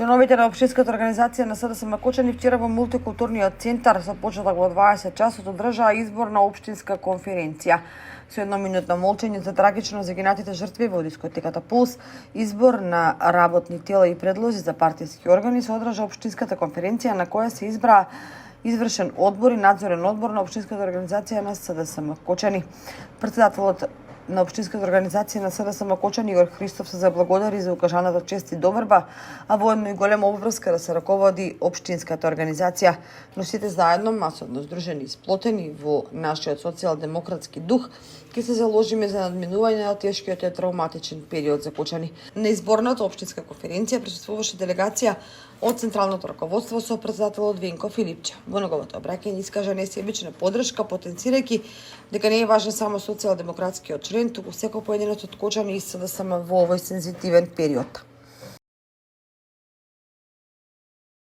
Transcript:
Членовите на општинската организација на СДСМ Кочани вчера во мултикултурниот центар со почеток во 20 часот одржаа изборна општинска конференција со едноминутно молчење за трагично загинатите жртви во дискотеката Пулс, избор на работни тела и предлози за партиски органи се одржа општинската конференција на која се избраа извршен одбор и надзорен одбор на општинската организација на СДСМ Кочани. Претседателот на општинската организација на СДСМ Кочани Игор Христов се заблагодари за укажаната чест и доверба, а воедно и голема обврска да се раководи општинската организација. Но сите заедно, масовно здружени и сплотени во нашиот социјалдемократски дух, ќе се заложиме за надминување на тешкиот и травматичен период за Кочани. На изборната општинска конференција присуствуваше делегација од централното раководство со претседателот Венко Филипче. Во неговото обраќање искажа несебична поддршка, потенцирајќи дека не е важен само социјалдемократскиот член, туку секој поединец од Кочани и СДСМ во овој сензитивен период.